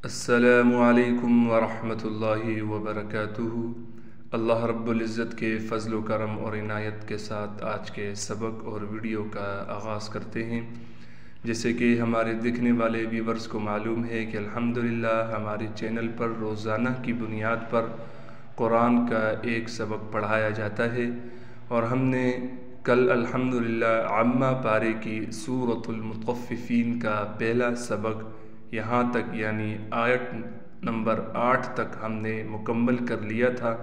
السلام علیکم ورحمۃ اللہ وبرکاتہ۔ اللہ رب العزت کے فضل و کرم اور عنایت کے ساتھ آج کے سبق اور ویڈیو کا آغاز کرتے ہیں۔ جیسے کہ ہمارے دیکھنے والے ویورز کو معلوم ہے کہ الحمدللہ ہمارے چینل پر روزانہ کی بنیاد پر قرآن کا ایک سبق پڑھایا جاتا ہے، اور ہم نے کل الحمدللہ عامہ پارے کی سورۃ المطففین کا پہلا سبق یہاں تک یعنی آیت نمبر 8 تک ہم نے مکمل کر لیا تھا۔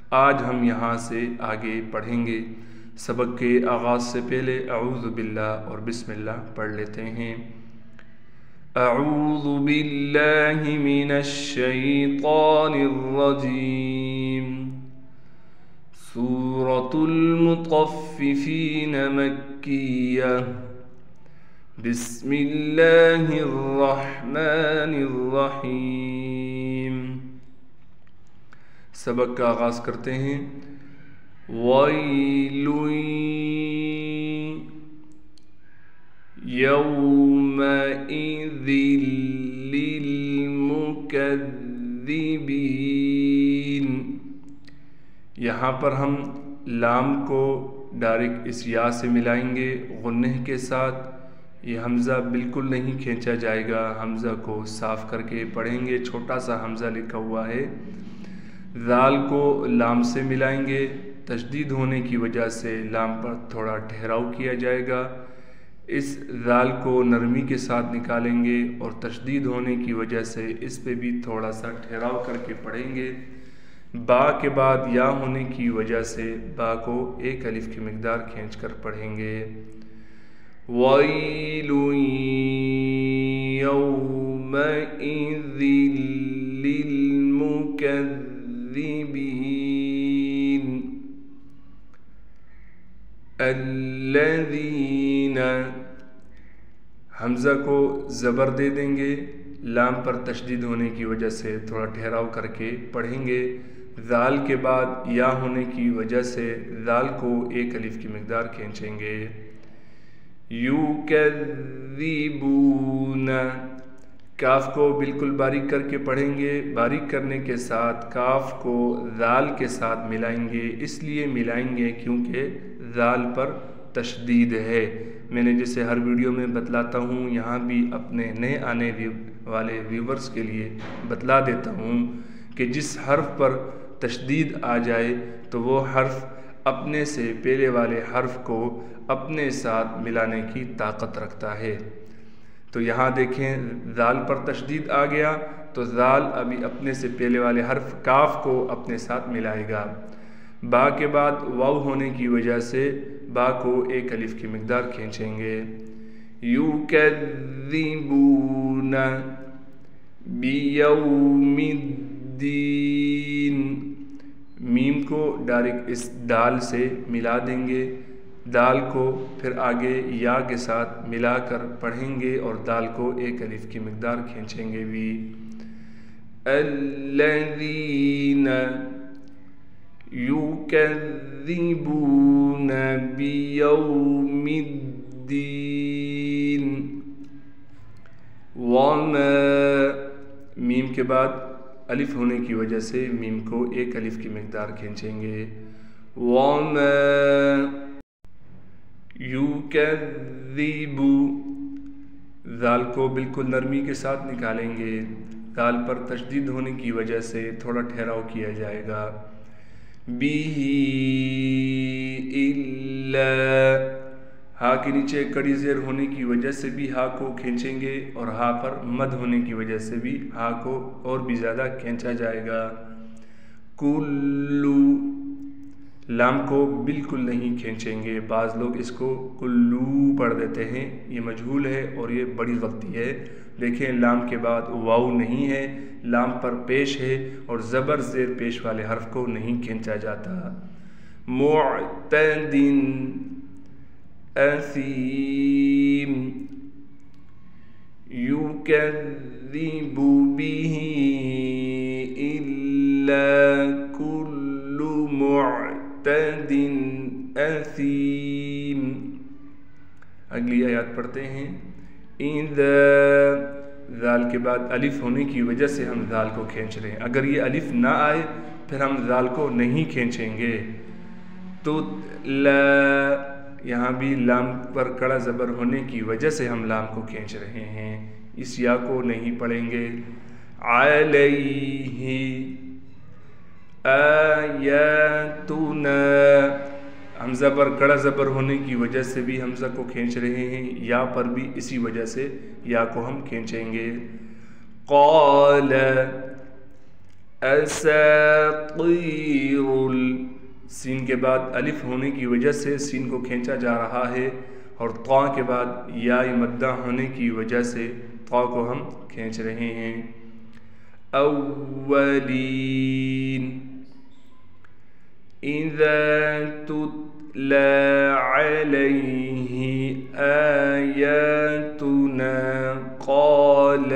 آج ہم یہاں سے آگے پڑھیں گے۔ سبق کے آغاز سے پہلے اعوذ باللہ اور بسم اللہ پڑھ لیتے ہیں۔ اعوذ باللہ من الشیطان الرجیم۔ سورۃ المطففین مکیہ۔ بسم اللہ الرحمن الرحیم۔ سبق کا آغاز کرتے ہیں۔ وَيْلٌ يَوْمَئِذٍ لِّلْمُكَذِّبِينَ۔ یہاں پر ہم لام کو ڈائریکٹ اس یا سے ملائیں گے غنہ کے ساتھ۔ یہ حمزہ بالکل نہیں کھینچا جائے گا، حمزہ کو صاف کر کے پڑھیں گے۔ چھوٹا سا حمزہ لکھا ہوا ہے۔ ذال کو لام سے ملائیں گے، تشدید ہونے کی وجہ سے لام پر تھوڑا ٹھہراؤ کیا جائے گا۔ اس ذال کو نرمی کے ساتھ نکالیں گے اور تشدید ہونے کی وجہ سے اس پہ بھی تھوڑا سا ٹھہراؤ کر کے پڑھیں گے۔ با کے بعد یا ہونے کی وجہ سے با کو ایک الف کی مقدار کھینچ کر پڑھیں گے۔ وَيْلٌ يَوْمَئِذٍ لِّلْمُكَذِّبِينَ الَّذِينَ۔ حمزہ کو زبر دے دیں گے، لام پر تشدید ہونے کی وجہ سے تھوڑا ٹھہراؤ کر کے پڑھیں گے۔ ذال کے بعد یا ہونے کی وجہ سے ذال کو ایک الف کی مقدار کھینچیں گے۔ یُکَذِّبُونَ، کاف کو بالکل باریک کر کے پڑھیں گے۔ باریک کرنے کے ساتھ کاف کو ذال کے ساتھ ملائیں گے، اس لیے ملائیں گے کیونکہ ذال پر تشدید ہے۔ میں نے جیسے ہر ویڈیو میں بتلاتا ہوں، یہاں بھی اپنے نئے آنے والے ویورز کے لیے بتلا دیتا ہوں کہ جس حرف پر تشدید آ جائے تو وہ حرف اپنے سے پہلے والے حرف کو اپنے ساتھ ملانے کی طاقت رکھتا ہے۔ تو یہاں دیکھیں ذال پر تشدید آ گیا تو ذال ابھی اپنے سے پہلے والے حرف کاف کو اپنے ساتھ ملائے گا۔ با کے بعد واو ہونے کی وجہ سے با کو ایک الف کی مقدار کھینچیں گے۔ یُکَذِّبُونَ بِیَوْمِ الدِّینِ، میم کو ڈائریکٹ اس دال سے ملا دیں گے۔ دال کو پھر آگے یا کے ساتھ ملا کر پڑھیں گے اور دال کو ایک الف کی مقدار کھینچیں گے بھی۔ الَّذِينَ يُكَذِّبُونَ بِيَوْمِ الدِّینِ وَمَا، میم کے بعد الف ہونے کی وجہ سے میم کو ایک الف کی مقدار کھینچیں گے۔ وَمَا يُكَذِّبُ، ذال کو بالکل نرمی کے ساتھ نکالیں گے۔ ذال پر تشدید ہونے کی وجہ سے تھوڑا ٹھہراؤ کیا جائے گا۔ بِهِ إِلَّا، ہا کے نیچے کڑی زیر ہونے کی وجہ سے بھی ہا کو کھینچیں گے اور ہا پر مد ہونے کی وجہ سے بھی ہا کو اور بھی زیادہ کھینچا جائے گا۔ کلو، لام کو بالکل نہیں کھینچیں گے۔ بعض لوگ اس کو کلو پڑھ دیتے ہیں، یہ مجہول ہے اور یہ بڑی غلطی ہے۔ دیکھیں لام کے بعد واو نہیں ہے، لام پر پیش ہے اور زبر زیر پیش والے حرف کو نہیں کھینچا جاتا۔ معتد اثیم، یُکَذِّبُ بِهِ إِلَّا كُلُّ معتد اثیم۔ اگلی آیات پڑھتے ہیں۔ اِذَا ذال کے بعد الف ہونے کی وجہ سے ہم ذال کو کھینچ رہے ہیں. اگر یہ الف نہ آئے پھر ہم ذال کو نہیں کھینچیں گے. تو یہاں بھی لام پر کڑا زبر ہونے کی وجہ سے ہم لام کو کھینچ رہے ہیں. اس یا کو نہیں پڑھیں گے. علیہ آیاتنا، حمزہ پر کڑا زبر ہونے کی وجہ سے بھی حمزہ کو کھینچ رہے ہیں. یا پر بھی اسی وجہ سے یا کو ہم کھینچیں گے. قال اساطیر، سین کے بعد الف ہونے کی وجہ سے سین کو کھینچا جا رہا ہے، اور طا کے بعد یا مدہ ہونے کی وجہ سے طا کو ہم کھینچ رہے ہیں. اولین اذا تتلى عليه آیاتنا قال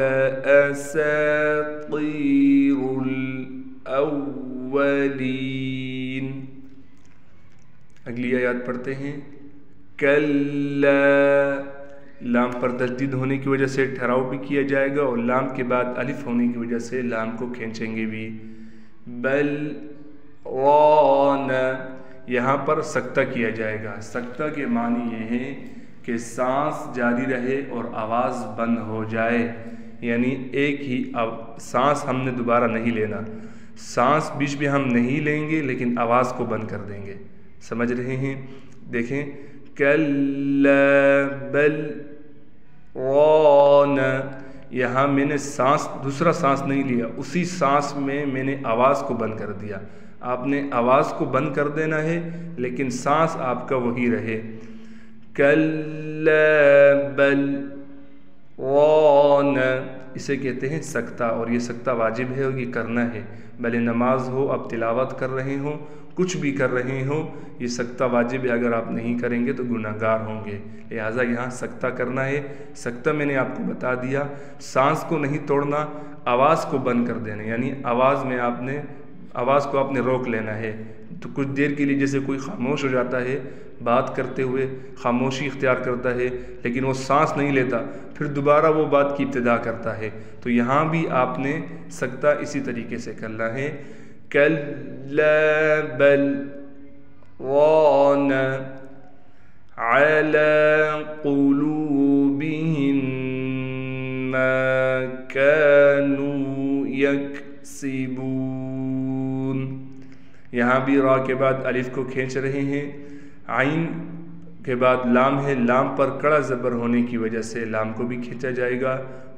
اساطیر الاولین. اگلی آیات پڑھتے ہیں. کلا، لام پر تشدید ہونے کی وجہ سے ٹھہراؤ بھی کیا جائے گا، اور لام کے بعد الف ہونے کی وجہ سے لام کو کھینچیں گے بھی. بل ران، یہاں پر سکتہ کیا جائے گا. سکتہ کے معنی یہ ہے کہ سانس جاری رہے اور آواز بند ہو جائے، یعنی ایک ہی سانس ہم نے دوبارہ نہیں لینا. سانس بیچ میں ہم نہیں لیں گے لیکن آواز کو بند کر دیں گے. سمجھ رہے ہیں؟ دیکھیں، کلا بل ران، یہاں میں نے سانس دوسرا سانس نہیں لیا، اسی سانس میں نے آواز کو بند کر دیا. آپ نے آواز کو بند کر دینا ہے لیکن سانس آپ کا وہی رہے. کلا بل ران، اسے کہتے ہیں سکتہ، اور یہ سکتہ واجب ہے اور یہ کرنا ہے. بھلے نماز ہو، آپ تلاوت کر رہے ہوں، کچھ بھی کر رہے ہوں، یہ سکتہ واجب ہے. اگر آپ نہیں کریں گے تو گناہگار ہوں گے. لہٰذا یہاں سکتہ کرنا ہے. سکتہ میں نے آپ کو بتا دیا. سانس کو نہیں توڑنا، آواز کو بند کر دینا، یعنی آواز کو آپ نے روک لینا ہے. تو کچھ دیر کے لیے جیسے کوئی خاموش ہو جاتا ہے بات کرتے ہوئے، خاموشی اختیار کرتا ہے لیکن وہ سانس نہیں لیتا، پھر دوبارہ وہ بات کی ابتدا کرتا ہے. تو یہاں بھی آپ نے سکتہ اسی طریقے سے کرنا ہے. کلا بل ران على قلوبهم ما كانوا يكسبون. یہاں بھی را کے بعد الف کو کھینچ رہے ہیں. عین کے بعد لام ہے، لام پر کڑا زبر ہونے کی وجہ سے لام کو بھی کھینچا جائے گا.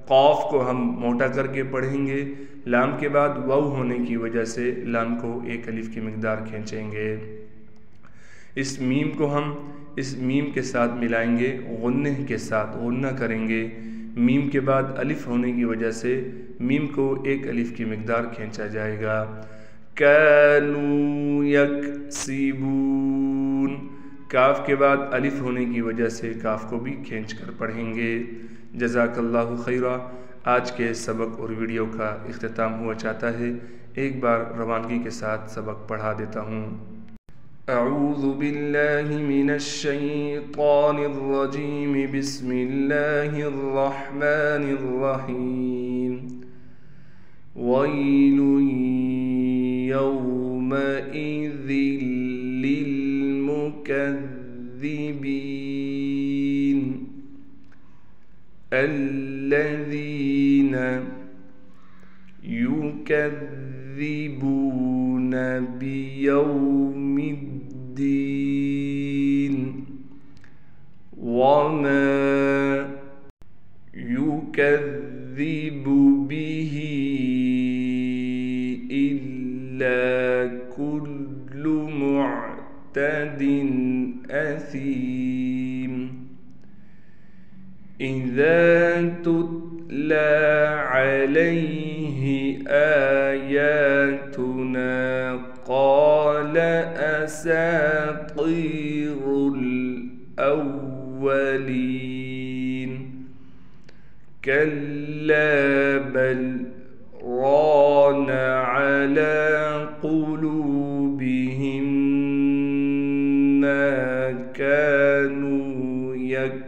قاف کو ہم موٹا کر کے پڑھیں گے. لام کے بعد واو ہونے کی وجہ سے لام کو ایک الف کی مقدار کھینچیں گے. اس میم کو ہم اس میم کے ساتھ ملائیں گے، غنہ کے ساتھ غنہ کریں گے. میم کے بعد الف ہونے کی وجہ سے میم کو ایک الف کی مقدار کھینچا جائے گا. کانوا یکسبون، کاف کے بعد الف ہونے کی وجہ سے کاف کو بھی کھینچ کر پڑھیں گے. جزاک اللہ خیرہ. آج کے سبق اور ویڈیو کا اختتام ہوا چاہتا ہے. ایک بار روانگی کے ساتھ سبق پڑھا دیتا ہوں. اعوذ باللہ من الشیطان الرجیم، بسم اللہ الرحمن الرحیم. ویل یومئذ للمکذبین الذین یکذبون بیوم الدین وما یکذب به الا کل معتد اثیم. اذا تتلى عليه آیاتنا قال اساطیر الاولین. کلا بل ران على قلوبهم ما كانوا يكسبون.